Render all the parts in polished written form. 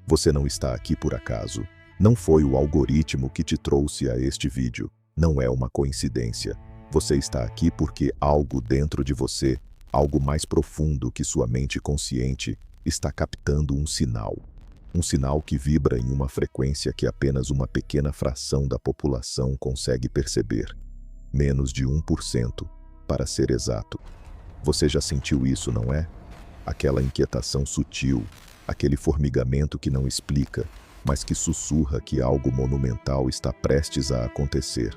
Você não está aqui por acaso. Não foi o algoritmo que te trouxe a este vídeo. Não é uma coincidência. Você está aqui porque algo dentro de você, algo mais profundo que sua mente consciente, está captando um sinal. Um sinal que vibra em uma frequência que apenas uma pequena fração da população consegue perceber. Menos de 1%, para ser exato. Você já sentiu isso, não é? Aquela inquietação sutil, aquele formigamento que não explica, mas que sussurra que algo monumental está prestes a acontecer.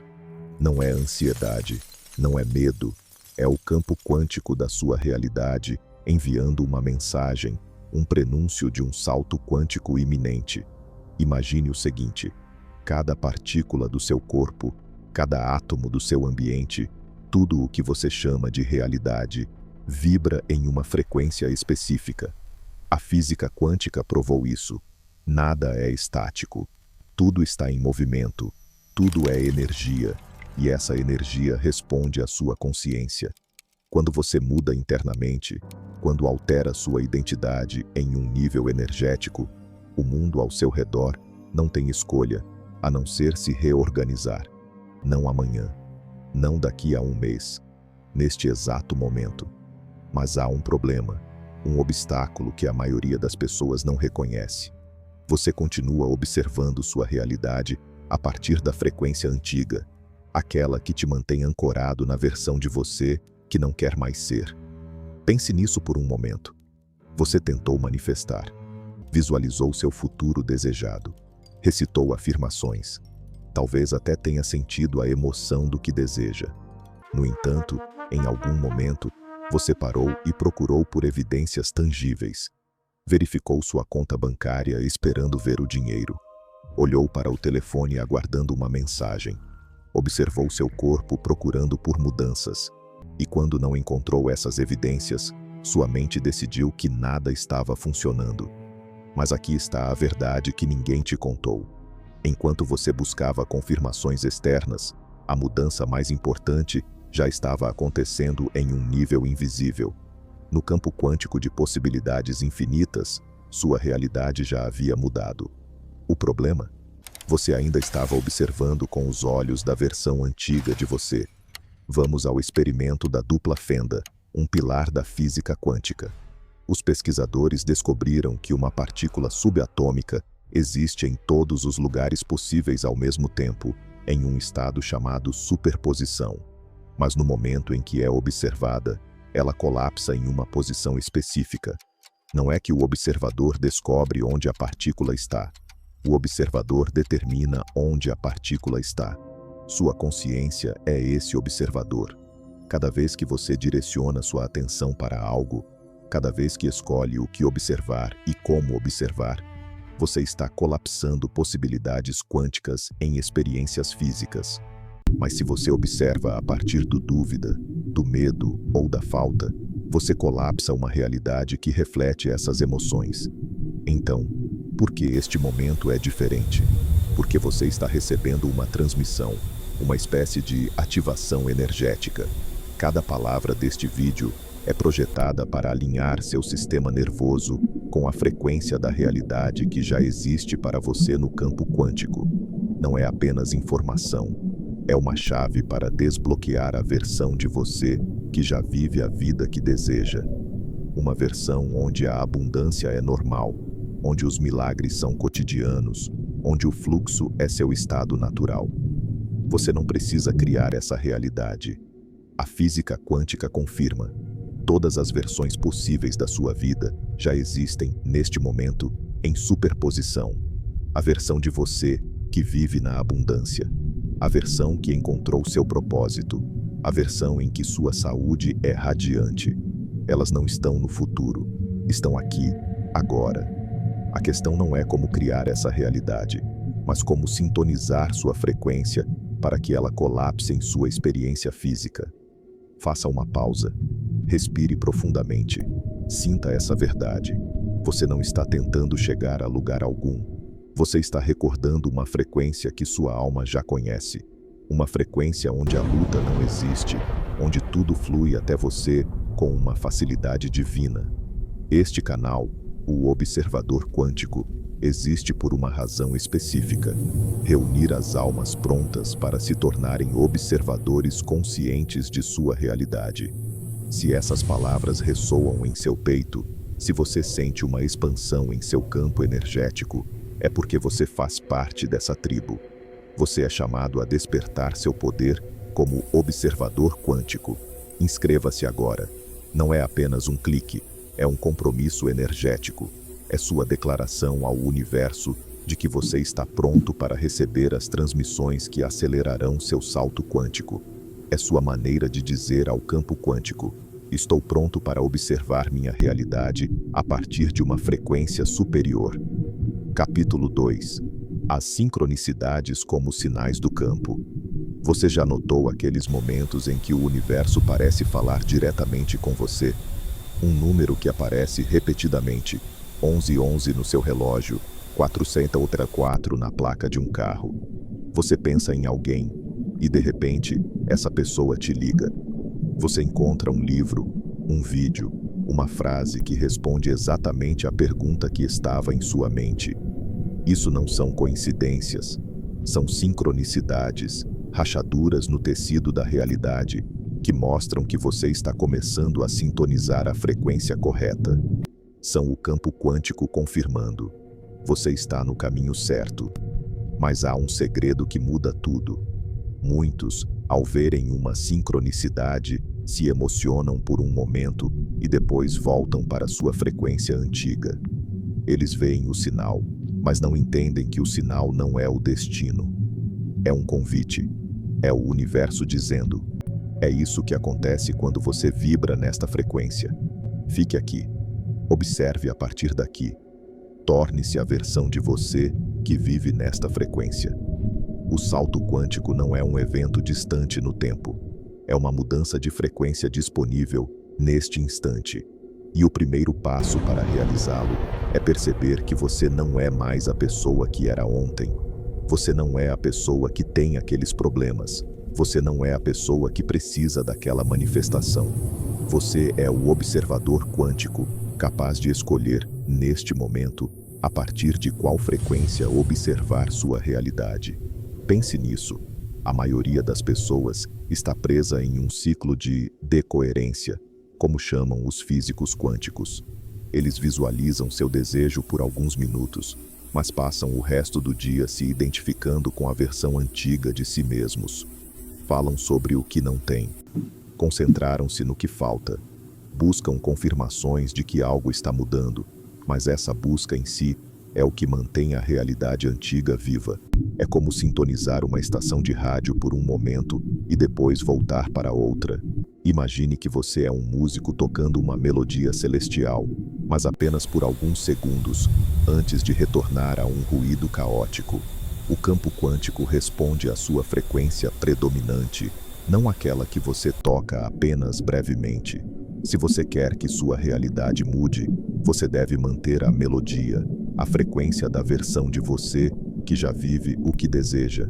Não é ansiedade, não é medo, é o campo quântico da sua realidade enviando uma mensagem, um prenúncio de um salto quântico iminente. Imagine o seguinte: cada partícula do seu corpo, cada átomo do seu ambiente, tudo o que você chama de realidade, vibra em uma frequência específica. A física quântica provou isso. Nada é estático. Tudo está em movimento. Tudo é energia. E essa energia responde à sua consciência. Quando você muda internamente, quando altera sua identidade em um nível energético, o mundo ao seu redor não tem escolha, a não ser se reorganizar. Não amanhã, não daqui a um mês, neste exato momento. Mas há um problema, um obstáculo que a maioria das pessoas não reconhece. Você continua observando sua realidade a partir da frequência antiga, aquela que te mantém ancorado na versão de você que não quer mais ser. Pense nisso por um momento. Você tentou manifestar, visualizou seu futuro desejado, recitou afirmações, talvez até tenha sentido a emoção do que deseja. No entanto, em algum momento, você parou e procurou por evidências tangíveis. Verificou sua conta bancária esperando ver o dinheiro. Olhou para o telefone aguardando uma mensagem. Observou seu corpo procurando por mudanças. E quando não encontrou essas evidências, sua mente decidiu que nada estava funcionando. Mas aqui está a verdade que ninguém te contou. Enquanto você buscava confirmações externas, a mudança mais importante já estava acontecendo em um nível invisível. No campo quântico de possibilidades infinitas, sua realidade já havia mudado. O problema? Você ainda estava observando com os olhos da versão antiga de você. Vamos ao experimento da dupla fenda, um pilar da física quântica. Os pesquisadores descobriram que uma partícula subatômica existe em todos os lugares possíveis ao mesmo tempo, em um estado chamado superposição. Mas no momento em que é observada, ela colapsa em uma posição específica. Não é que o observador descobre onde a partícula está. O observador determina onde a partícula está. Sua consciência é esse observador. Cada vez que você direciona sua atenção para algo, cada vez que escolhe o que observar e como observar, você está colapsando possibilidades quânticas em experiências físicas. Mas se você observa a partir do dúvida, do medo ou da falta, você colapsa uma realidade que reflete essas emoções. Então, por que este momento é diferente? Porque você está recebendo uma transmissão, uma espécie de ativação energética. Cada palavra deste vídeo é projetada para alinhar seu sistema nervoso com a frequência da realidade que já existe para você no campo quântico. Não é apenas informação, é uma chave para desbloquear a versão de você que já vive a vida que deseja. Uma versão onde a abundância é normal, onde os milagres são cotidianos, onde o fluxo é seu estado natural. Você não precisa criar essa realidade. A física quântica confirma. Todas as versões possíveis da sua vida já existem, neste momento, em superposição. A versão de você que vive na abundância. A versão que encontrou seu propósito. A versão em que sua saúde é radiante. Elas não estão no futuro. Estão aqui, agora. A questão não é como criar essa realidade, mas como sintonizar sua frequência para que ela colapse em sua experiência física. Faça uma pausa. Respire profundamente. Sinta essa verdade. Você não está tentando chegar a lugar algum. Você está recordando uma frequência que sua alma já conhece. Uma frequência onde a luta não existe, onde tudo flui até você com uma facilidade divina. Este canal, o Observador Quântico, existe por uma razão específica: reunir as almas prontas para se tornarem observadores conscientes de sua realidade. Se essas palavras ressoam em seu peito, se você sente uma expansão em seu campo energético, é porque você faz parte dessa tribo. Você é chamado a despertar seu poder como observador quântico. Inscreva-se agora. Não é apenas um clique, é um compromisso energético. É sua declaração ao universo de que você está pronto para receber as transmissões que acelerarão seu salto quântico. É sua maneira de dizer ao campo quântico: estou pronto para observar minha realidade a partir de uma frequência superior. Capítulo 2. As sincronicidades como sinais do campo. Você já notou aqueles momentos em que o universo parece falar diretamente com você? Um número que aparece repetidamente, 1111 no seu relógio, 404 na placa de um carro. Você pensa em alguém e, de repente, essa pessoa te liga. Você encontra um livro, um vídeo, uma frase que responde exatamente à pergunta que estava em sua mente. Isso não são coincidências, são sincronicidades, rachaduras no tecido da realidade, que mostram que você está começando a sintonizar a frequência correta. São o campo quântico confirmando: você está no caminho certo. Mas há um segredo que muda tudo. Muitos, ao verem uma sincronicidade, se emocionam por um momento e depois voltam para sua frequência antiga. Eles veem o sinal, mas não entendem que o sinal não é o destino. É um convite. É o universo dizendo: é isso que acontece quando você vibra nesta frequência. Fique aqui. Observe a partir daqui. Torne-se a versão de você que vive nesta frequência. O salto quântico não é um evento distante no tempo. É uma mudança de frequência disponível neste instante. E o primeiro passo para realizá-lo é perceber que você não é mais a pessoa que era ontem. Você não é a pessoa que tem aqueles problemas. Você não é a pessoa que precisa daquela manifestação. Você é o observador quântico, capaz de escolher, neste momento, a partir de qual frequência observar sua realidade. Pense nisso. A maioria das pessoas está presa em um ciclo de decoerência, como chamam os físicos quânticos. Eles visualizam seu desejo por alguns minutos, mas passam o resto do dia se identificando com a versão antiga de si mesmos. Falam sobre o que não têm. Concentraram-se no que falta. Buscam confirmações de que algo está mudando, mas essa busca em si é o que mantém a realidade antiga viva. É como sintonizar uma estação de rádio por um momento e depois voltar para outra. Imagine que você é um músico tocando uma melodia celestial, mas apenas por alguns segundos, antes de retornar a um ruído caótico. O campo quântico responde à sua frequência predominante, não aquela que você toca apenas brevemente. Se você quer que sua realidade mude, você deve manter a melodia, a frequência da versão de você que já vive o que deseja.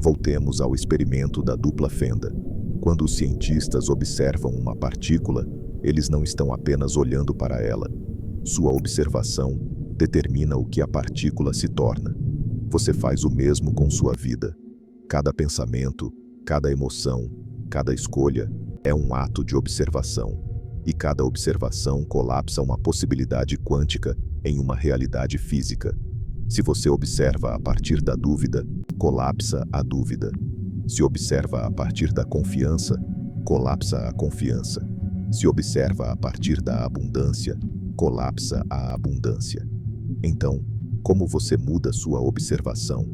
Voltemos ao experimento da dupla fenda. Quando os cientistas observam uma partícula, eles não estão apenas olhando para ela. Sua observação determina o que a partícula se torna. Você faz o mesmo com sua vida. Cada pensamento, cada emoção, cada escolha é um ato de observação. E cada observação colapsa uma possibilidade quântica em uma realidade física. Se você observa a partir da dúvida, colapsa a dúvida. Se observa a partir da confiança, colapsa a confiança. Se observa a partir da abundância, colapsa a abundância. Então, como você muda sua observação?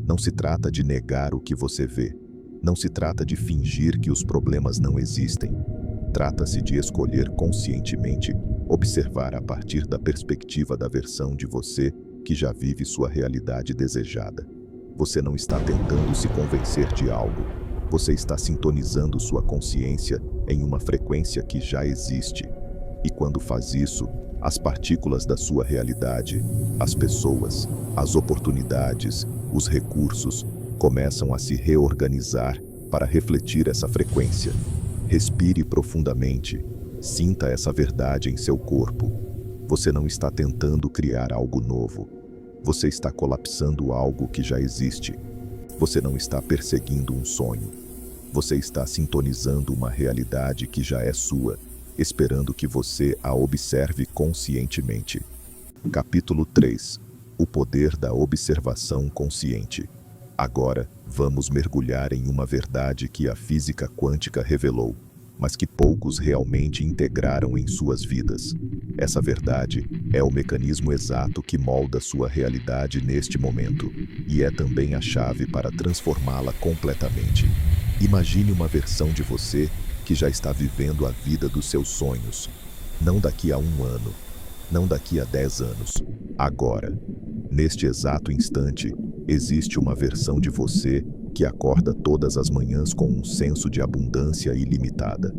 Não se trata de negar o que você vê. Não se trata de fingir que os problemas não existem. Trata-se de escolher conscientemente observar a partir da perspectiva da versão de você que já vive sua realidade desejada. Você não está tentando se convencer de algo. Você está sintonizando sua consciência em uma frequência que já existe. E quando faz isso, as partículas da sua realidade, as pessoas, as oportunidades, os recursos, começam a se reorganizar para refletir essa frequência. Respire profundamente. Sinta essa verdade em seu corpo. Você não está tentando criar algo novo. Você está colapsando algo que já existe. Você não está perseguindo um sonho. Você está sintonizando uma realidade que já é sua, esperando que você a observe conscientemente. Capítulo 3. O poder da observação consciente. Agora, vamos mergulhar em uma verdade que a física quântica revelou, mas que poucos realmente integraram em suas vidas. Essa verdade é o mecanismo exato que molda sua realidade neste momento, e é também a chave para transformá-la completamente. Imagine uma versão de você que já está vivendo a vida dos seus sonhos. Não daqui a 1 ano, não daqui a 10 anos, agora. Neste exato instante, existe uma versão de você que acorda todas as manhãs com um senso de abundância ilimitada.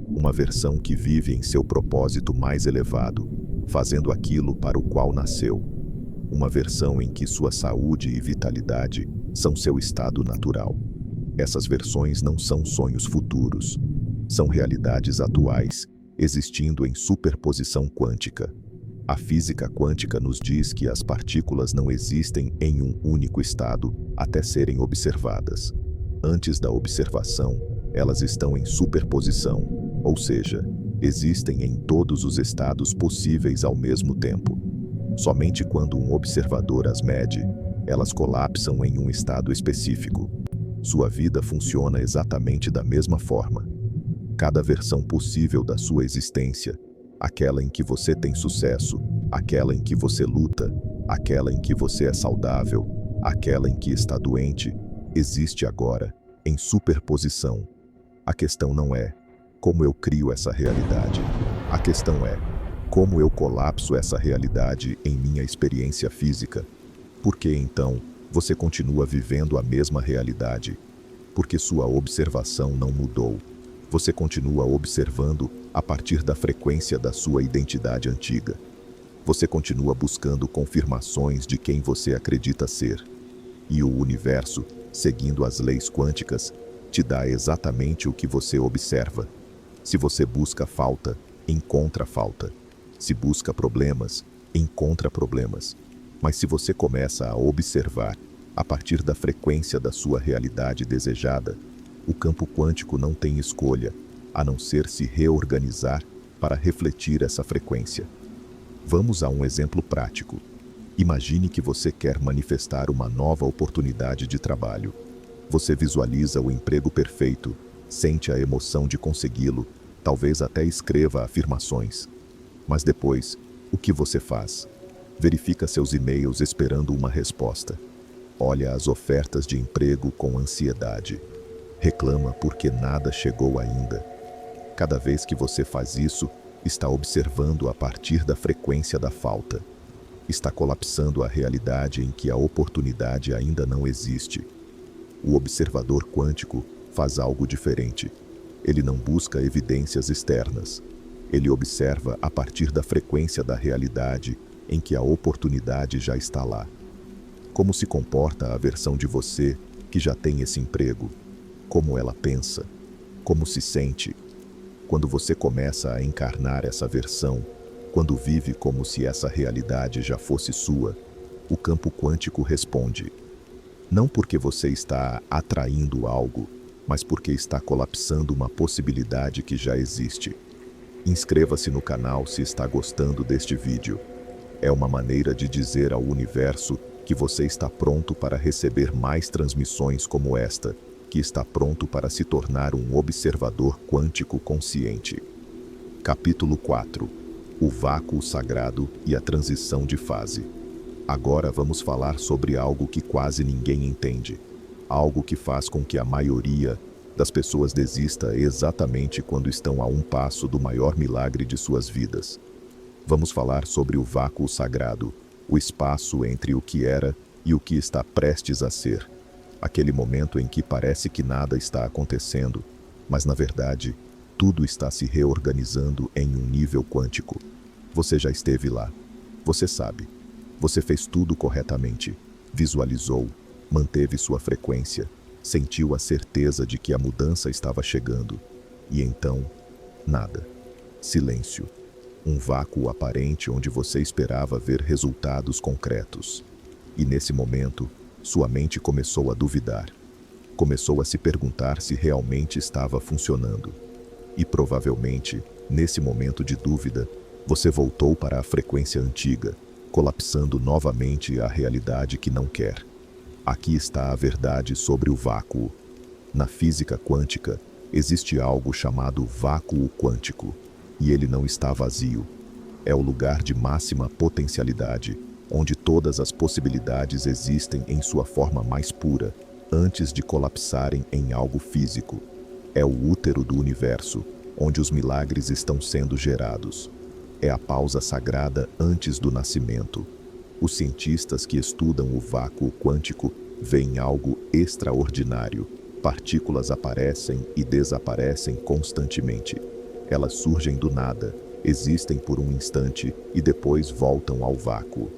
Uma versão que vive em seu propósito mais elevado, fazendo aquilo para o qual nasceu. Uma versão em que sua saúde e vitalidade são seu estado natural. Essas versões não são sonhos futuros. São realidades atuais, existindo em superposição quântica. A física quântica nos diz que as partículas não existem em um único estado até serem observadas. Antes da observação, elas estão em superposição, ou seja, existem em todos os estados possíveis ao mesmo tempo. Somente quando um observador as mede, elas colapsam em um estado específico. Sua vida funciona exatamente da mesma forma. Cada versão possível da sua existência, aquela em que você tem sucesso, aquela em que você luta, aquela em que você é saudável, aquela em que está doente, existe agora, em superposição. A questão não é como eu crio essa realidade. A questão é como eu colapso essa realidade em minha experiência física. Por que então você continua vivendo a mesma realidade? Porque sua observação não mudou. Você continua observando a partir da frequência da sua identidade antiga. Você continua buscando confirmações de quem você acredita ser. E o universo, seguindo as leis quânticas, te dá exatamente o que você observa. Se você busca falta, encontra falta. Se busca problemas, encontra problemas. Mas se você começa a observar, a partir da frequência da sua realidade desejada, o campo quântico não tem escolha, a não ser se reorganizar para refletir essa frequência. Vamos a um exemplo prático. Imagine que você quer manifestar uma nova oportunidade de trabalho. Você visualiza o emprego perfeito, sente a emoção de consegui-lo, talvez até escreva afirmações. Mas depois, o que você faz? Verifica seus e-mails esperando uma resposta. Olha as ofertas de emprego com ansiedade. Reclama porque nada chegou ainda. Cada vez que você faz isso, está observando a partir da frequência da falta. Está colapsando a realidade em que a oportunidade ainda não existe. O observador quântico faz algo diferente. Ele não busca evidências externas. Ele observa a partir da frequência da realidade em que a oportunidade já está lá. Como se comporta a versão de você que já tem esse emprego? Como ela pensa? Como se sente? Quando você começa a encarnar essa versão, quando vive como se essa realidade já fosse sua, o campo quântico responde. Não porque você está atraindo algo, mas porque está colapsando uma possibilidade que já existe. Inscreva-se no canal se está gostando deste vídeo. É uma maneira de dizer ao universo que você está pronto para receber mais transmissões como esta, que está pronto para se tornar um observador quântico consciente. Capítulo 4. O vácuo sagrado e a transição de fase. Agora vamos falar sobre algo que quase ninguém entende. Algo que faz com que a maioria das pessoas desista exatamente quando estão a um passo do maior milagre de suas vidas. Vamos falar sobre o vácuo sagrado, o espaço entre o que era e o que está prestes a ser. Aquele momento em que parece que nada está acontecendo, mas na verdade, tudo está se reorganizando em um nível quântico. Você já esteve lá. Você sabe. Você fez tudo corretamente. Visualizou, manteve sua frequência, sentiu a certeza de que a mudança estava chegando. E então, nada. Silêncio. Um vácuo aparente onde você esperava ver resultados concretos. E nesse momento, sua mente começou a duvidar. Começou a se perguntar se realmente estava funcionando. E provavelmente, nesse momento de dúvida, você voltou para a frequência antiga, colapsando novamente a realidade que não quer. Aqui está a verdade sobre o vácuo. Na física quântica, existe algo chamado vácuo quântico, e ele não está vazio. É o lugar de máxima potencialidade, onde todas as possibilidades existem em sua forma mais pura, antes de colapsarem em algo físico. É o útero do universo, onde os milagres estão sendo gerados. É a pausa sagrada antes do nascimento. Os cientistas que estudam o vácuo quântico veem algo extraordinário. Partículas aparecem e desaparecem constantemente. Elas surgem do nada, existem por um instante e depois voltam ao vácuo.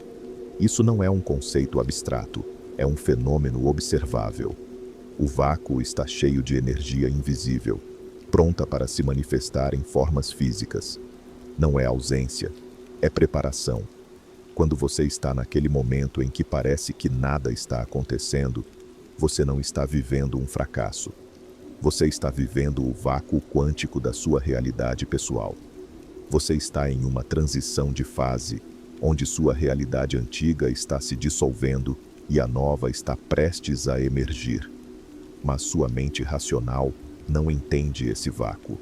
Isso não é um conceito abstrato, é um fenômeno observável. O vácuo está cheio de energia invisível, pronta para se manifestar em formas físicas. Não é ausência, é preparação. Quando você está naquele momento em que parece que nada está acontecendo, você não está vivendo um fracasso. Você está vivendo o vácuo quântico da sua realidade pessoal. Você está em uma transição de fase, onde sua realidade antiga está se dissolvendo e a nova está prestes a emergir. Mas sua mente racional não entende esse vácuo.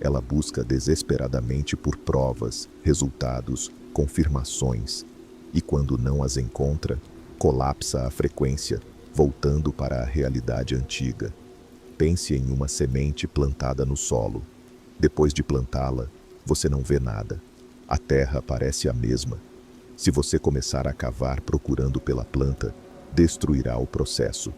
Ela busca desesperadamente por provas, resultados, confirmações, e quando não as encontra, colapsa a frequência, voltando para a realidade antiga. Pense em uma semente plantada no solo. Depois de plantá-la, você não vê nada. A terra parece a mesma. Se você começar a cavar procurando pela planta, destruirá o processo.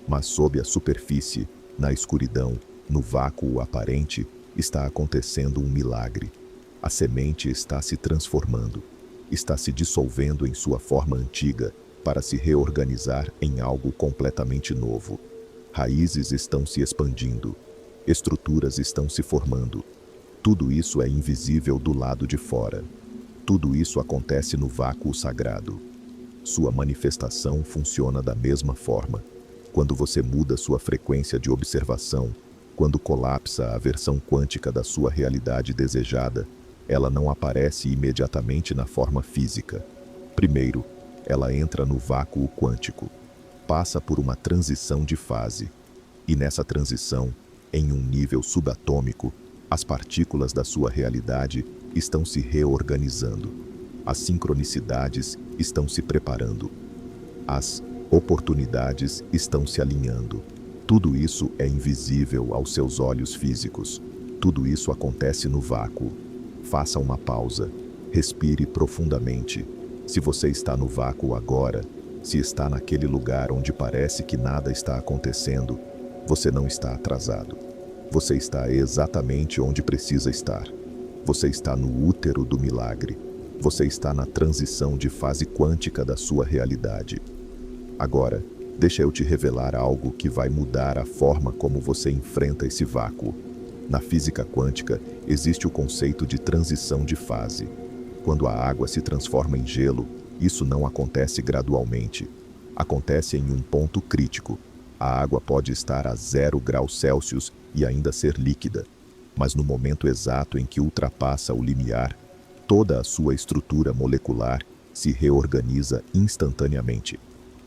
Mas sob a superfície, na escuridão, no vácuo aparente, está acontecendo um milagre. A semente está se transformando, está se dissolvendo em sua forma antiga para se reorganizar em algo completamente novo. Raízes estão se expandindo, estruturas estão se formando. Tudo isso é invisível do lado de fora. Tudo isso acontece no vácuo sagrado. Sua manifestação funciona da mesma forma. Quando você muda sua frequência de observação, quando colapsa a versão quântica da sua realidade desejada, ela não aparece imediatamente na forma física. Primeiro, ela entra no vácuo quântico, passa por uma transição de fase. E nessa transição, em um nível subatômico, as partículas da sua realidade estão se reorganizando. As sincronicidades estão se preparando. As oportunidades estão se alinhando. Tudo isso é invisível aos seus olhos físicos. Tudo isso acontece no vácuo. Faça uma pausa. Respire profundamente. Se você está no vácuo agora, se está naquele lugar onde parece que nada está acontecendo, você não está atrasado. Você está exatamente onde precisa estar. Você está no útero do milagre. Você está na transição de fase quântica da sua realidade. Agora, deixa eu te revelar algo que vai mudar a forma como você enfrenta esse vácuo. Na física quântica, existe o conceito de transição de fase. Quando a água se transforma em gelo, isso não acontece gradualmente. Acontece em um ponto crítico. A água pode estar a 0 graus Celsius e ainda ser líquida. Mas no momento exato em que ultrapassa o limiar, toda a sua estrutura molecular se reorganiza instantaneamente.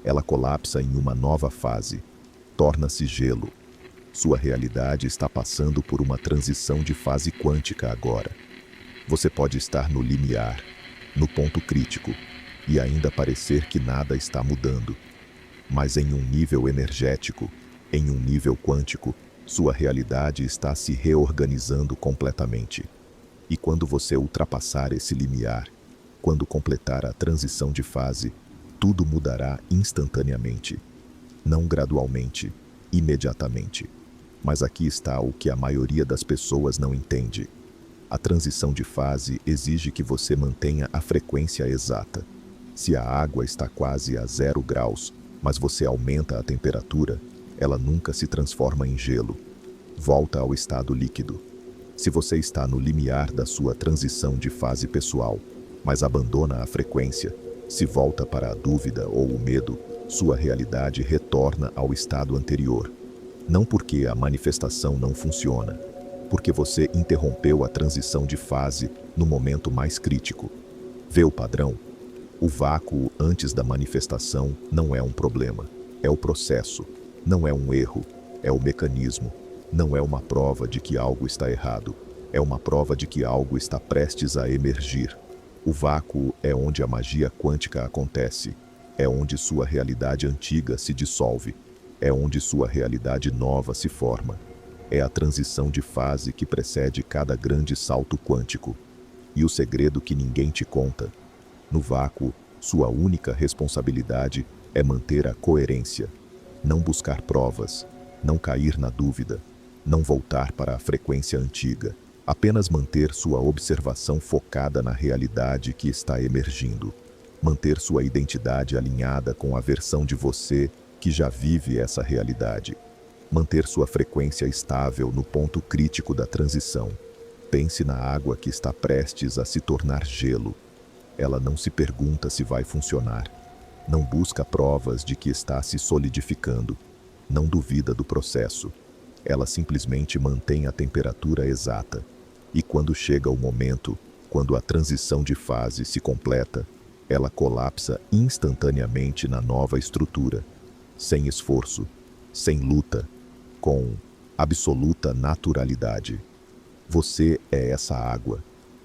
Ela colapsa em uma nova fase, torna-se gelo. Sua realidade está passando por uma transição de fase quântica agora. Você pode estar no limiar, no ponto crítico, e ainda parecer que nada está mudando. Mas em um nível energético, em um nível quântico, sua realidade está se reorganizando completamente. E quando você ultrapassar esse limiar, quando completar a transição de fase, tudo mudará instantaneamente. Não gradualmente, imediatamente. Mas aqui está o que a maioria das pessoas não entende. A transição de fase exige que você mantenha a frequência exata. Se a água está quase a 0 graus, mas você aumenta a temperatura, ela nunca se transforma em gelo. Volta ao estado líquido. Se você está no limiar da sua transição de fase pessoal, mas abandona a frequência, Se volta para a dúvida ou o medo, sua realidade retorna ao estado anterior. Não porque a manifestação não funciona, porque você interrompeu a transição de fase no momento mais crítico. Vê o padrão? O vácuo antes da manifestação não é um problema, é o processo. Não é um erro, é o mecanismo. Não é uma prova de que algo está errado, é uma prova de que algo está prestes a emergir. O vácuo é onde a magia quântica acontece, é onde sua realidade antiga se dissolve, é onde sua realidade nova se forma. É a transição de fase que precede cada grande salto quântico. E o segredo que ninguém te conta: no vácuo, sua única responsabilidade é manter a coerência. Não buscar provas, não cair na dúvida, não voltar para a frequência antiga. Apenas manter sua observação focada na realidade que está emergindo. Manter sua identidade alinhada com a versão de você que já vive essa realidade. Manter sua frequência estável no ponto crítico da transição. Pense na água que está prestes a se tornar gelo. Ela não se pergunta se vai funcionar. Não busca provas de que está se solidificando. Não duvida do processo. Ela simplesmente mantém a temperatura exata. E quando chega o momento, quando a transição de fase se completa, ela colapsa instantaneamente na nova estrutura, sem esforço, sem luta, com absoluta naturalidade. Você é essa água.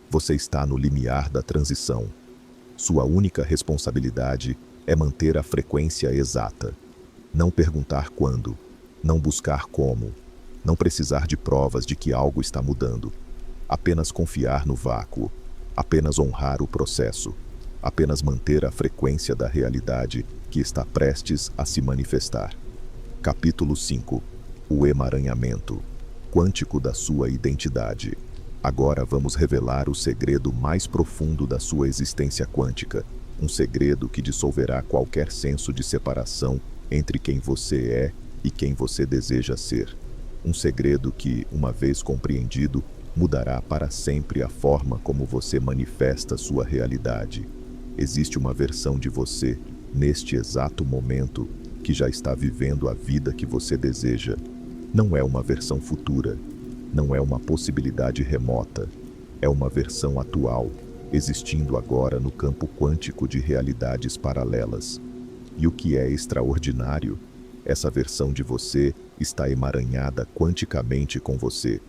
Você está no limiar da transição. Sua única responsabilidade é manter a frequência exata. Não perguntar quando, não buscar como, não precisar de provas de que algo está mudando. Apenas confiar no vácuo, apenas honrar o processo, apenas manter a frequência da realidade que está prestes a se manifestar. Capítulo 5. O emaranhamento quântico da sua identidade. Agora vamos revelar o segredo mais profundo da sua existência quântica, um segredo que dissolverá qualquer senso de separação entre quem você é e quem você deseja ser. Um segredo que, uma vez compreendido, mudará para sempre a forma como você manifesta sua realidade. Existe uma versão de você, neste exato momento, que já está vivendo a vida que você deseja. Não é uma versão futura, não é uma possibilidade remota, é uma versão atual, existindo agora no campo quântico de realidades paralelas. E o que é extraordinário? Essa versão de você está emaranhada quanticamente com você.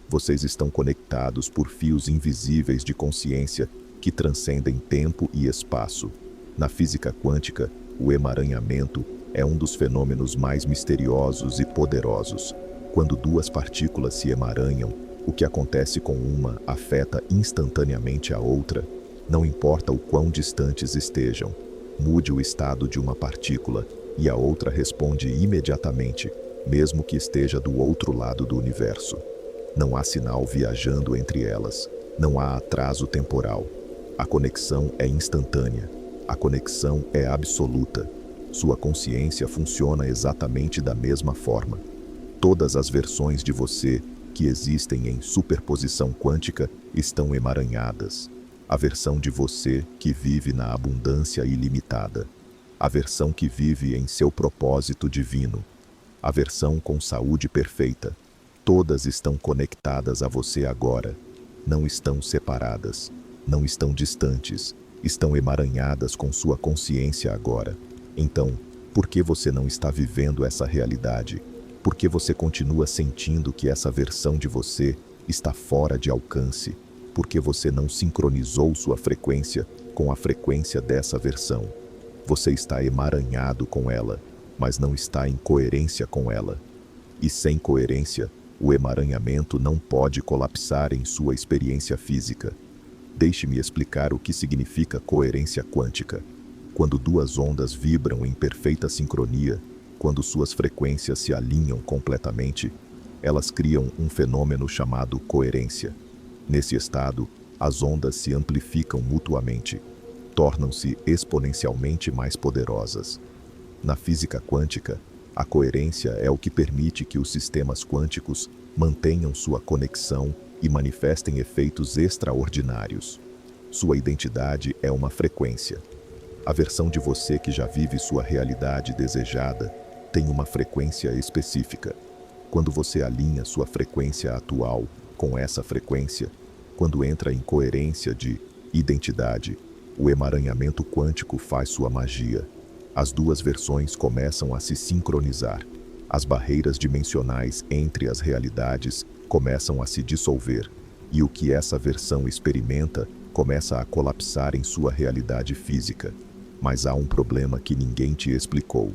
Vocês estão conectados por fios invisíveis de consciência que transcendem tempo e espaço. Na física quântica, o emaranhamento é um dos fenômenos mais misteriosos e poderosos. Quando duas partículas se emaranham, o que acontece com uma afeta instantaneamente a outra, não importa o quão distantes estejam. Mude o estado de uma partícula e a outra responde imediatamente, mesmo que esteja do outro lado do universo. Não há sinal viajando entre elas, não há atraso temporal. A conexão é instantânea, a conexão é absoluta. Sua consciência funciona exatamente da mesma forma. Todas as versões de você que existem em superposição quântica estão emaranhadas. A versão de você que vive na abundância ilimitada. A versão que vive em seu propósito divino. A versão com saúde perfeita. Todas estão conectadas a você agora. Não estão separadas. Não estão distantes. Estão emaranhadas com sua consciência agora. Então, por que você não está vivendo essa realidade? Por que você continua sentindo que essa versão de você está fora de alcance? Por que você não sincronizou sua frequência com a frequência dessa versão? Você está emaranhado com ela, mas não está em coerência com ela. E sem coerência, o emaranhamento não pode colapsar em sua experiência física. Deixe-me explicar o que significa coerência quântica. Quando duas ondas vibram em perfeita sincronia, quando suas frequências se alinham completamente, elas criam um fenômeno chamado coerência. Nesse estado, as ondas se amplificam mutuamente, tornam-se exponencialmente mais poderosas. Na física quântica, a coerência é o que permite que os sistemas quânticos mantenham sua conexão e manifestem efeitos extraordinários. Sua identidade é uma frequência. A versão de você que já vive sua realidade desejada tem uma frequência específica. Quando você alinha sua frequência atual com essa frequência, quando entra em coerência de identidade, o emaranhamento quântico faz sua magia. As duas versões começam a se sincronizar. As barreiras dimensionais entre as realidades começam a se dissolver, e o que essa versão experimenta começa a colapsar em sua realidade física. Mas há um problema que ninguém te explicou.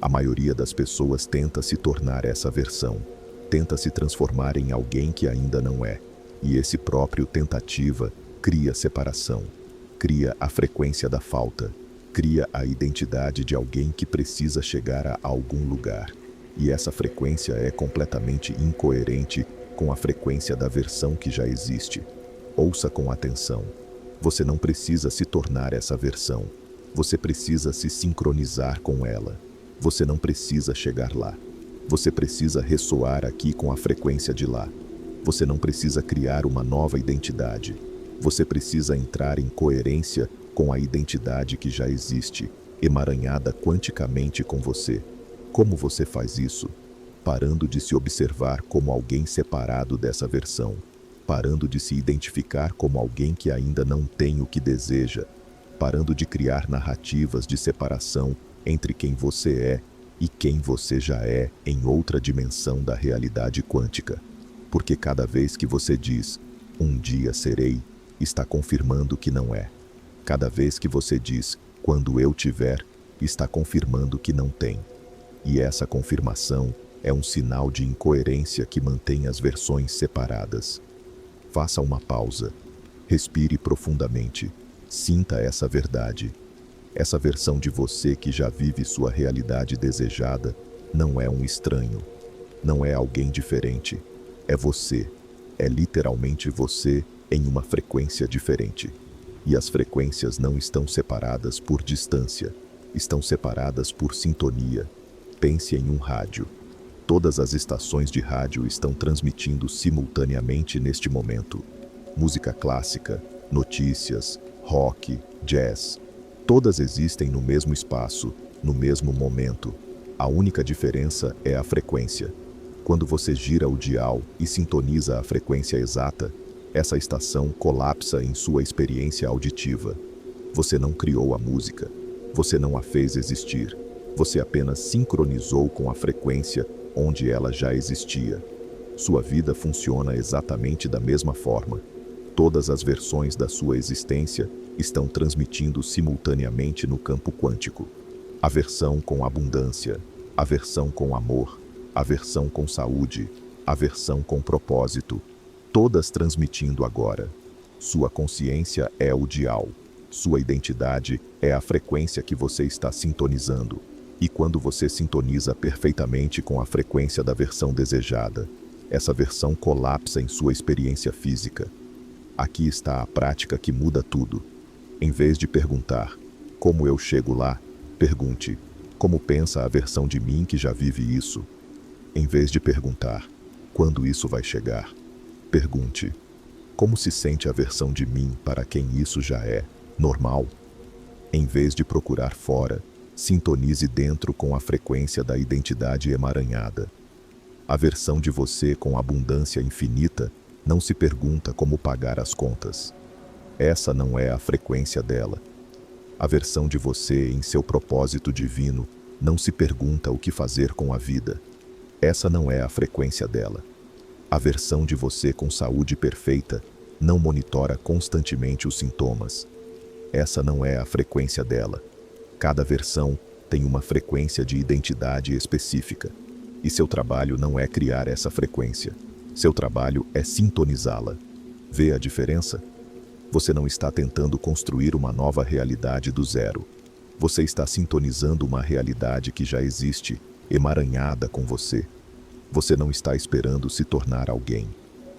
A maioria das pessoas tenta se tornar essa versão, tenta se transformar em alguém que ainda não é. E esse próprio tentativa cria separação, cria a frequência da falta, cria a identidade de alguém que precisa chegar a algum lugar. E essa frequência é completamente incoerente com a frequência da versão que já existe. Ouça com atenção. Você não precisa se tornar essa versão. Você precisa se sincronizar com ela. Você não precisa chegar lá. Você precisa ressoar aqui com a frequência de lá. Você não precisa criar uma nova identidade. Você precisa entrar em coerência com a identidade que já existe, emaranhada quanticamente com você. Como você faz isso? Parando de se observar como alguém separado dessa versão. Parando de se identificar como alguém que ainda não tem o que deseja. Parando de criar narrativas de separação entre quem você é e quem você já é em outra dimensão da realidade quântica. Porque cada vez que você diz, um dia serei, está confirmando que não é. Cada vez que você diz, quando eu tiver, está confirmando que não tem. E essa confirmação é um sinal de incoerência que mantém as versões separadas. Faça uma pausa. Respire profundamente. Sinta essa verdade. Essa versão de você que já vive sua realidade desejada não é um estranho. Não é alguém diferente. É você. É literalmente você em uma frequência diferente. E as frequências não estão separadas por distância. Estão separadas por sintonia. Pense em um rádio. Todas as estações de rádio estão transmitindo simultaneamente neste momento. Música clássica, notícias, rock, jazz. Todas existem no mesmo espaço, no mesmo momento. A única diferença é a frequência. Quando você gira o dial e sintoniza a frequência exata, essa estação colapsa em sua experiência auditiva. Você não criou a música. Você não a fez existir. Você apenas sincronizou com a frequência onde ela já existia. Sua vida funciona exatamente da mesma forma. Todas as versões da sua existência estão transmitindo simultaneamente no campo quântico. A versão com abundância, a versão com amor, a versão com saúde, a versão com propósito, todas transmitindo agora. Sua consciência é o dial. Sua identidade é a frequência que você está sintonizando. E quando você sintoniza perfeitamente com a frequência da versão desejada, essa versão colapsa em sua experiência física. Aqui está a prática que muda tudo. Em vez de perguntar, como eu chego lá, pergunte, como pensa a versão de mim que já vive isso? Em vez de perguntar, quando isso vai chegar, pergunte, como se sente a versão de mim para quem isso já é normal? Em vez de procurar fora, sintonize dentro com a frequência da identidade emaranhada. A versão de você com abundância infinita não se pergunta como pagar as contas. Essa não é a frequência dela. A versão de você em seu propósito divino não se pergunta o que fazer com a vida. Essa não é a frequência dela. A versão de você com saúde perfeita não monitora constantemente os sintomas. Essa não é a frequência dela. Cada versão tem uma frequência de identidade específica. E seu trabalho não é criar essa frequência. Seu trabalho é sintonizá-la. Vê a diferença? Você não está tentando construir uma nova realidade do zero. Você está sintonizando uma realidade que já existe, emaranhada com você. Você não está esperando se tornar alguém.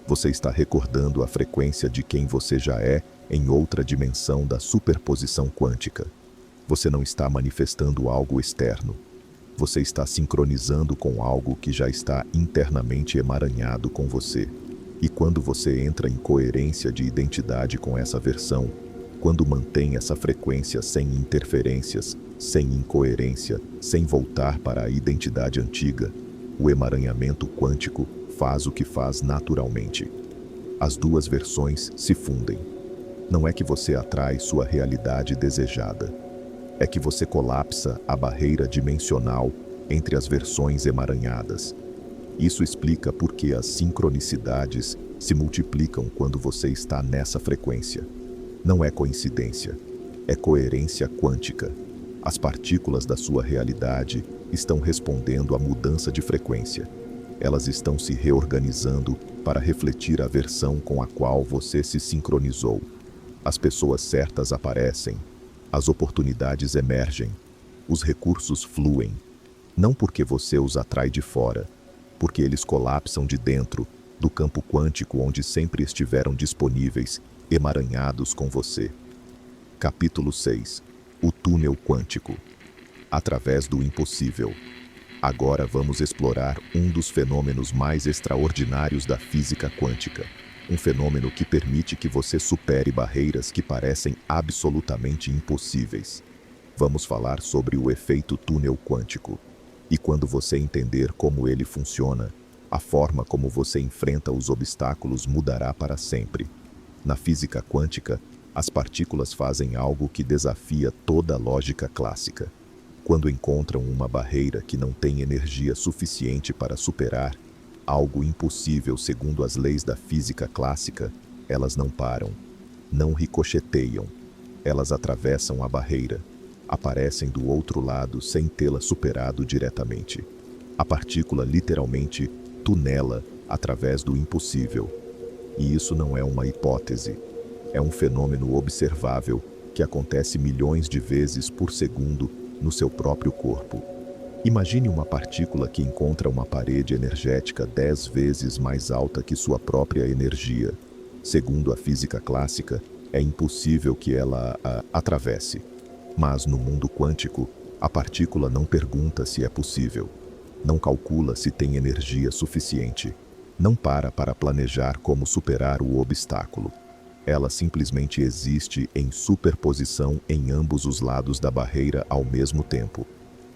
Você está recordando a frequência de quem você já é em outra dimensão da superposição quântica. Você não está manifestando algo externo. Você está sincronizando com algo que já está internamente emaranhado com você. E quando você entra em coerência de identidade com essa versão, Quando mantém essa frequência sem interferências, sem incoerência, sem voltar para a identidade antiga, o emaranhamento quântico faz o que faz naturalmente. As duas versões se fundem. Não é que você atrai sua realidade desejada. É que você colapsa a barreira dimensional entre as versões emaranhadas. Isso explica por que as sincronicidades se multiplicam quando você está nessa frequência. Não é coincidência, é coerência quântica. As partículas da sua realidade estão respondendo à mudança de frequência. Elas estão se reorganizando para refletir a versão com a qual você se sincronizou. As pessoas certas aparecem, as oportunidades emergem, os recursos fluem, não porque você os atrai de fora, porque eles colapsam de dentro, do campo quântico onde sempre estiveram disponíveis, emaranhados com você. Capítulo 6. O túnel quântico. Através do impossível. Agora vamos explorar um dos fenômenos mais extraordinários da física quântica. Um fenômeno que permite que você supere barreiras que parecem absolutamente impossíveis. Vamos falar sobre o efeito túnel quântico. E quando você entender como ele funciona, a forma como você enfrenta os obstáculos mudará para sempre. Na física quântica, as partículas fazem algo que desafia toda a lógica clássica. Quando encontram uma barreira que não tem energia suficiente para superar, algo impossível segundo as leis da física clássica, elas não param, não ricocheteiam. Elas atravessam a barreira, aparecem do outro lado sem tê-la superado diretamente. A partícula literalmente tunela através do impossível. E isso não é uma hipótese, é um fenômeno observável que acontece milhões de vezes por segundo no seu próprio corpo. Imagine uma partícula que encontra uma parede energética 10 vezes mais alta que sua própria energia. Segundo a física clássica, é impossível que ela a atravesse. Mas no mundo quântico, a partícula não pergunta se é possível. Não calcula se tem energia suficiente. Não para planejar como superar o obstáculo. Ela simplesmente existe em superposição em ambos os lados da barreira ao mesmo tempo.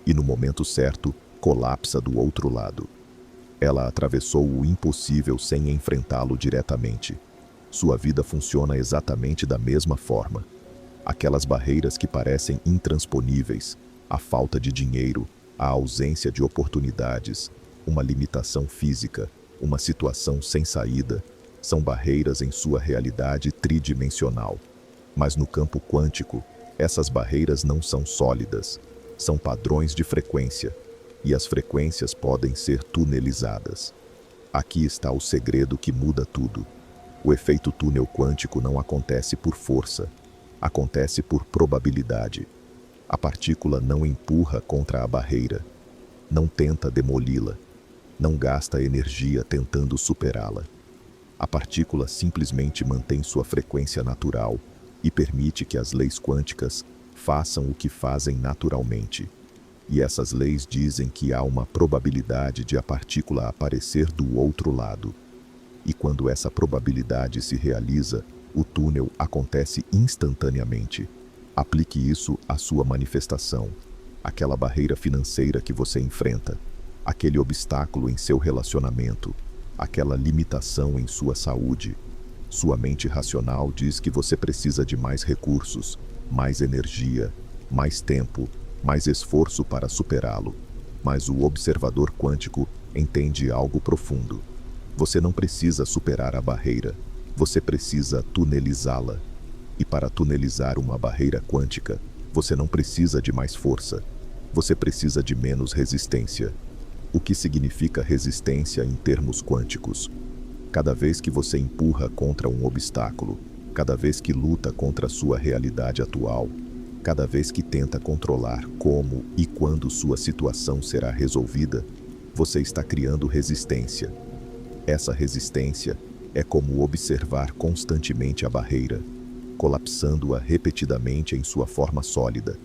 E no momento certo, colapsa do outro lado. Ela atravessou o impossível sem enfrentá-lo diretamente. Sua vida funciona exatamente da mesma forma. Aquelas barreiras que parecem intransponíveis, a falta de dinheiro, a ausência de oportunidades, uma limitação física, uma situação sem saída, são barreiras em sua realidade tridimensional. Mas no campo quântico, essas barreiras não são sólidas. São padrões de frequência, e as frequências podem ser tunelizadas. Aqui está o segredo que muda tudo. O efeito túnel quântico não acontece por força, acontece por probabilidade. A partícula não empurra contra a barreira, não tenta demoli-la, não gasta energia tentando superá-la. A partícula simplesmente mantém sua frequência natural e permite que as leis quânticas façam o que fazem naturalmente. E essas leis dizem que há uma probabilidade de a partícula aparecer do outro lado. E quando essa probabilidade se realiza, o túnel acontece instantaneamente. Aplique isso à sua manifestação, aquela barreira financeira que você enfrenta, aquele obstáculo em seu relacionamento, aquela limitação em sua saúde. Sua mente racional diz que você precisa de mais recursos, mais energia, mais tempo, mais esforço para superá-lo. Mas o observador quântico entende algo profundo. Você não precisa superar a barreira, você precisa tunelizá-la. E para tunelizar uma barreira quântica, você não precisa de mais força, você precisa de menos resistência. O que significa resistência em termos quânticos? Cada vez que você empurra contra um obstáculo, cada vez que luta contra a sua realidade atual, cada vez que tenta controlar como e quando sua situação será resolvida, você está criando resistência. Essa resistência é como observar constantemente a barreira, colapsando-a repetidamente em sua forma sólida.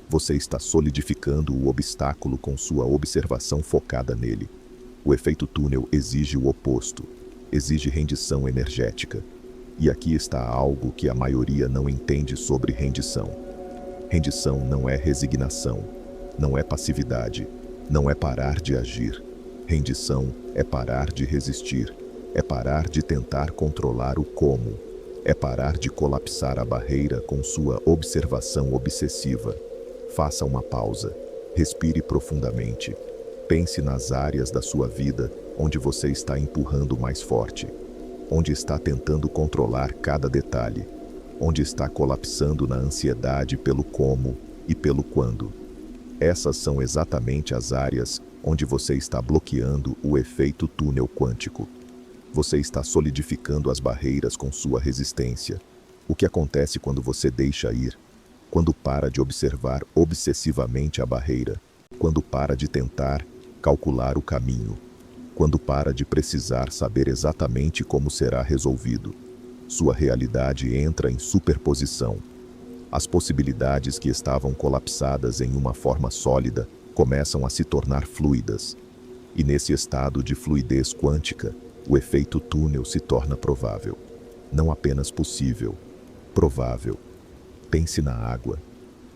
Você está solidificando o obstáculo com sua observação focada nele. O efeito túnel exige o oposto, exige rendição energética. E aqui está algo que a maioria não entende sobre rendição. Rendição não é resignação, não é passividade, não é parar de agir. Rendição é parar de resistir, é parar de tentar controlar o como, é parar de colapsar a barreira com sua observação obsessiva. Faça uma pausa, respire profundamente, pense nas áreas da sua vida onde você está empurrando mais forte, onde está tentando controlar cada detalhe, onde está colapsando na ansiedade pelo como e pelo quando. Essas são exatamente as áreas onde você está bloqueando o efeito túnel quântico. Você está solidificando as barreiras com sua resistência. O que acontece quando você deixa ir? Quando para de observar obsessivamente a barreira, quando para de tentar calcular o caminho, quando para de precisar saber exatamente como será resolvido. Sua realidade entra em superposição. As possibilidades que estavam colapsadas em uma forma sólida começam a se tornar fluidas. E nesse estado de fluidez quântica, o efeito túnel se torna provável. Não apenas possível, provável. Pense na água.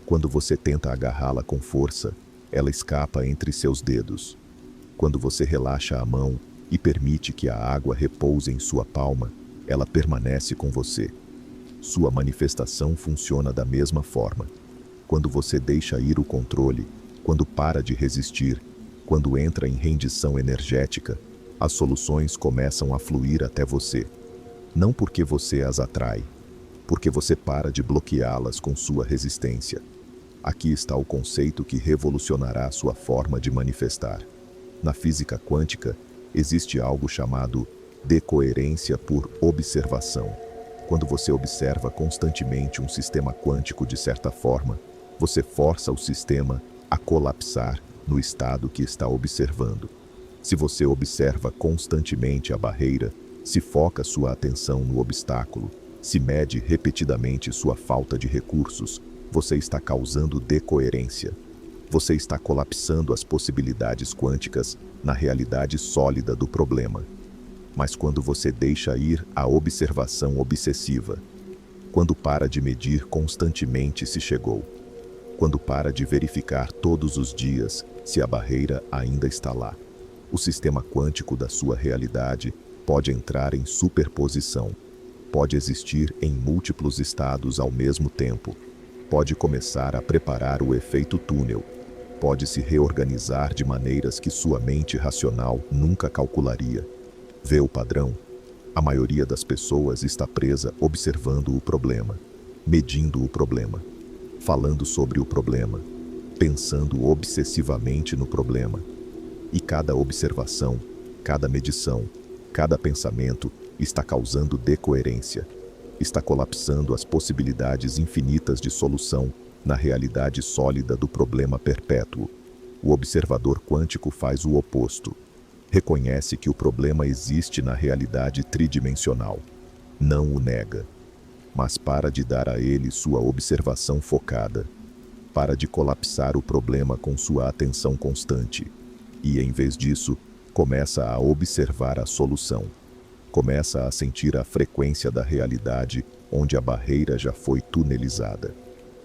Quando você tenta agarrá-la com força, ela escapa entre seus dedos. Quando você relaxa a mão e permite que a água repouse em sua palma, ela permanece com você. Sua manifestação funciona da mesma forma. Quando você deixa ir o controle, quando para de resistir, quando entra em rendição energética, as soluções começam a fluir até você. Não porque você as atrai, porque você para de bloqueá-las com sua resistência. Aqui está o conceito que revolucionará sua forma de manifestar. Na física quântica, existe algo chamado decoerência por observação. Quando você observa constantemente um sistema quântico de certa forma, você força o sistema a colapsar no estado que está observando. Se você observa constantemente a barreira, se foca sua atenção no obstáculo, se mede repetidamente sua falta de recursos, você está causando decoerência. Você está colapsando as possibilidades quânticas na realidade sólida do problema. Mas quando você deixa ir a observação obsessiva, quando para de medir constantemente se chegou, quando para de verificar todos os dias se a barreira ainda está lá, o sistema quântico da sua realidade pode entrar em superposição, pode existir em múltiplos estados ao mesmo tempo, pode começar a preparar o efeito túnel, pode se reorganizar de maneiras que sua mente racional nunca calcularia. Vê o padrão? A maioria das pessoas está presa observando o problema, medindo o problema, falando sobre o problema, pensando obsessivamente no problema. E cada observação, cada medição, cada pensamento está causando decoerência, está colapsando as possibilidades infinitas de solução na realidade sólida do problema perpétuo. O observador quântico faz o oposto. Reconhece que o problema existe na realidade tridimensional. Não o nega, mas para de dar a ele sua observação focada. Para de colapsar o problema com sua atenção constante. E, em vez disso, começa a observar a solução. Começa a sentir a frequência da realidade onde a barreira já foi tunelizada.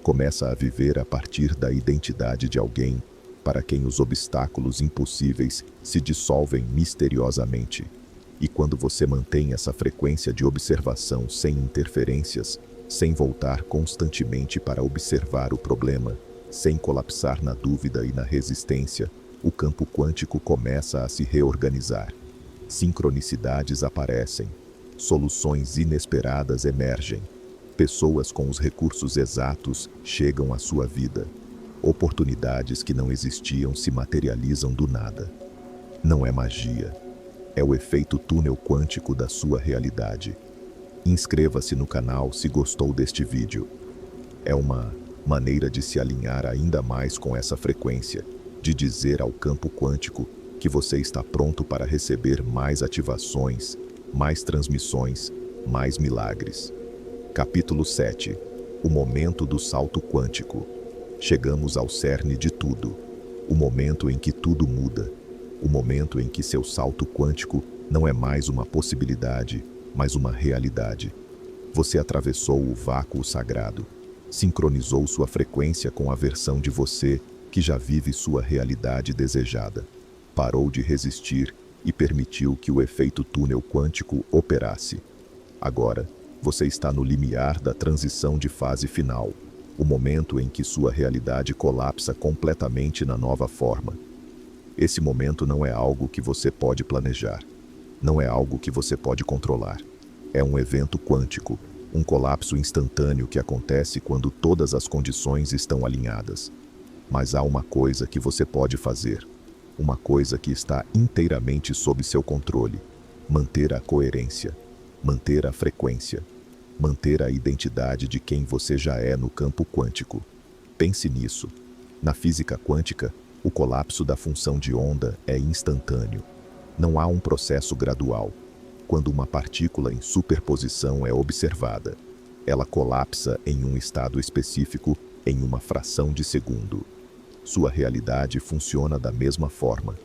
Começa a viver a partir da identidade de alguém para quem os obstáculos impossíveis se dissolvem misteriosamente. E quando você mantém essa frequência de observação sem interferências, sem voltar constantemente para observar o problema, sem colapsar na dúvida e na resistência, o campo quântico começa a se reorganizar. Sincronicidades aparecem, soluções inesperadas emergem, pessoas com os recursos exatos chegam à sua vida, oportunidades que não existiam se materializam do nada. Não é magia, é o efeito túnel quântico da sua realidade. Inscreva-se no canal se gostou deste vídeo. É uma maneira de se alinhar ainda mais com essa frequência, de dizer ao campo quântico que você está pronto para receber mais ativações, mais transmissões, mais milagres. Capítulo 7. O momento do salto quântico. Chegamos ao cerne de tudo. O momento em que tudo muda. O momento em que seu salto quântico não é mais uma possibilidade, mas uma realidade. Você atravessou o vácuo sagrado, sincronizou sua frequência com a versão de você que já vive sua realidade desejada. Parou de resistir e permitiu que o efeito túnel quântico operasse. Agora, você está no limiar da transição de fase final, o momento em que sua realidade colapsa completamente na nova forma. Esse momento não é algo que você pode planejar, não é algo que você pode controlar. É um evento quântico, um colapso instantâneo que acontece quando todas as condições estão alinhadas. Mas há uma coisa que você pode fazer, uma coisa que está inteiramente sob seu controle: manter a coerência, manter a frequência, manter a identidade de quem você já é no campo quântico. Pense nisso. Na física quântica, o colapso da função de onda é instantâneo. Não há um processo gradual. Quando uma partícula em superposição é observada, ela colapsa em um estado específico em uma fração de segundo. Sua realidade funciona da mesma forma.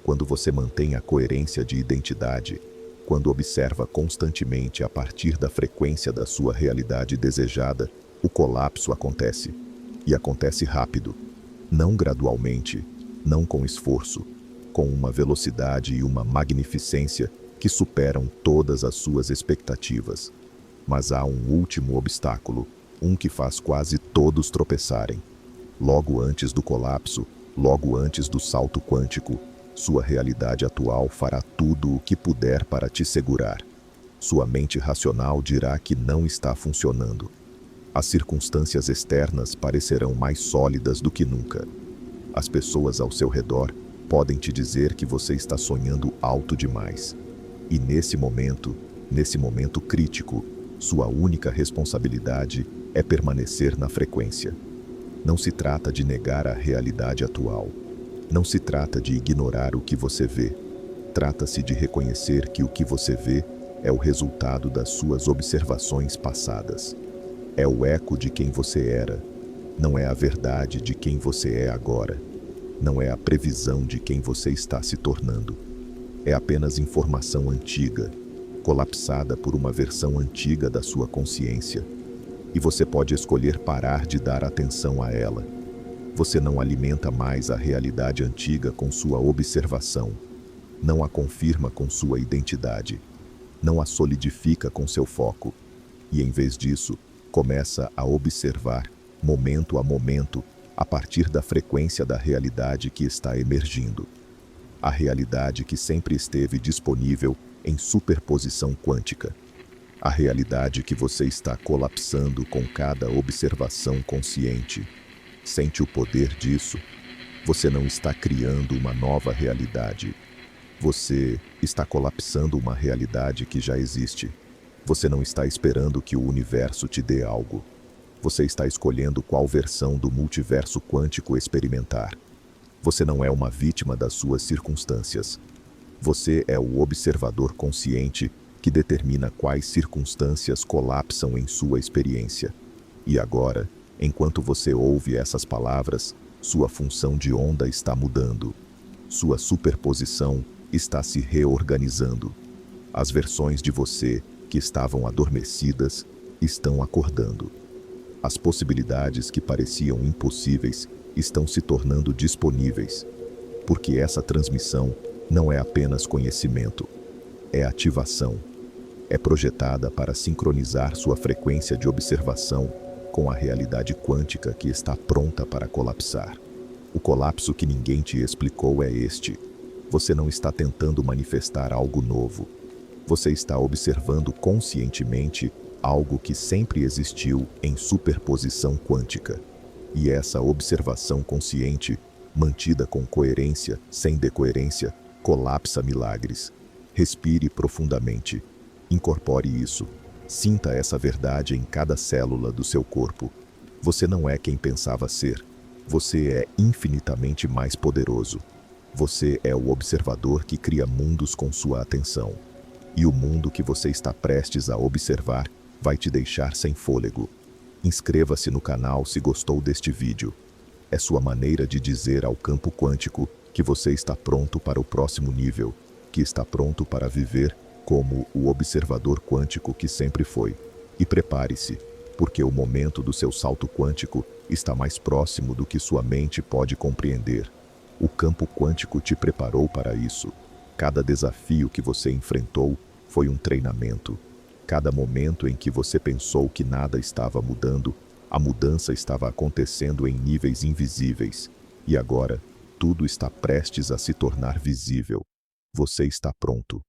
Quando você mantém a coerência de identidade, quando observa constantemente a partir da frequência da sua realidade desejada, o colapso acontece. E acontece rápido. Não gradualmente, não com esforço, com uma velocidade e uma magnificência que superam todas as suas expectativas. Mas há um último obstáculo, um que faz quase todos tropeçarem. Logo antes do colapso, logo antes do salto quântico, sua realidade atual fará tudo o que puder para te segurar. Sua mente racional dirá que não está funcionando. As circunstâncias externas parecerão mais sólidas do que nunca. As pessoas ao seu redor podem te dizer que você está sonhando alto demais. E nesse momento crítico, sua única responsabilidade é permanecer na frequência. Não se trata de negar a realidade atual. Não se trata de ignorar o que você vê. Trata-se de reconhecer que o que você vê é o resultado das suas observações passadas. É o eco de quem você era. Não é a verdade de quem você é agora. Não é a previsão de quem você está se tornando. É apenas informação antiga, colapsada por uma versão antiga da sua consciência. E você pode escolher parar de dar atenção a ela. Você não alimenta mais a realidade antiga com sua observação. Não a confirma com sua identidade. Não a solidifica com seu foco. E em vez disso, começa a observar, momento a momento, a partir da frequência da realidade que está emergindo. A realidade que sempre esteve disponível em superposição quântica. A realidade que você está colapsando com cada observação consciente. Sente o poder disso? Você não está criando uma nova realidade. Você está colapsando uma realidade que já existe. Você não está esperando que o universo te dê algo. Você está escolhendo qual versão do multiverso quântico experimentar. Você não é uma vítima das suas circunstâncias. Você é o observador consciente que determina quais circunstâncias colapsam em sua experiência. E agora, enquanto você ouve essas palavras, sua função de onda está mudando. Sua superposição está se reorganizando. As versões de você que estavam adormecidas estão acordando. As possibilidades que pareciam impossíveis estão se tornando disponíveis, porque essa transmissão não é apenas conhecimento, é ativação. É projetada para sincronizar sua frequência de observação com a realidade quântica que está pronta para colapsar. O colapso que ninguém te explicou é este. Você não está tentando manifestar algo novo. Você está observando conscientemente algo que sempre existiu em superposição quântica. E essa observação consciente, mantida com coerência, sem decoerência, colapsa milagres. Respire profundamente. Incorpore isso. Sinta essa verdade em cada célula do seu corpo. Você não é quem pensava ser. Você é infinitamente mais poderoso. Você é o observador que cria mundos com sua atenção. E o mundo que você está prestes a observar vai te deixar sem fôlego. Inscreva-se no canal se gostou deste vídeo. É sua maneira de dizer ao campo quântico que você está pronto para o próximo nível, que está pronto para viver como o observador quântico que sempre foi. E prepare-se, porque o momento do seu salto quântico está mais próximo do que sua mente pode compreender. O campo quântico te preparou para isso. Cada desafio que você enfrentou foi um treinamento. Cada momento em que você pensou que nada estava mudando, a mudança estava acontecendo em níveis invisíveis. E agora, tudo está prestes a se tornar visível. Você está pronto.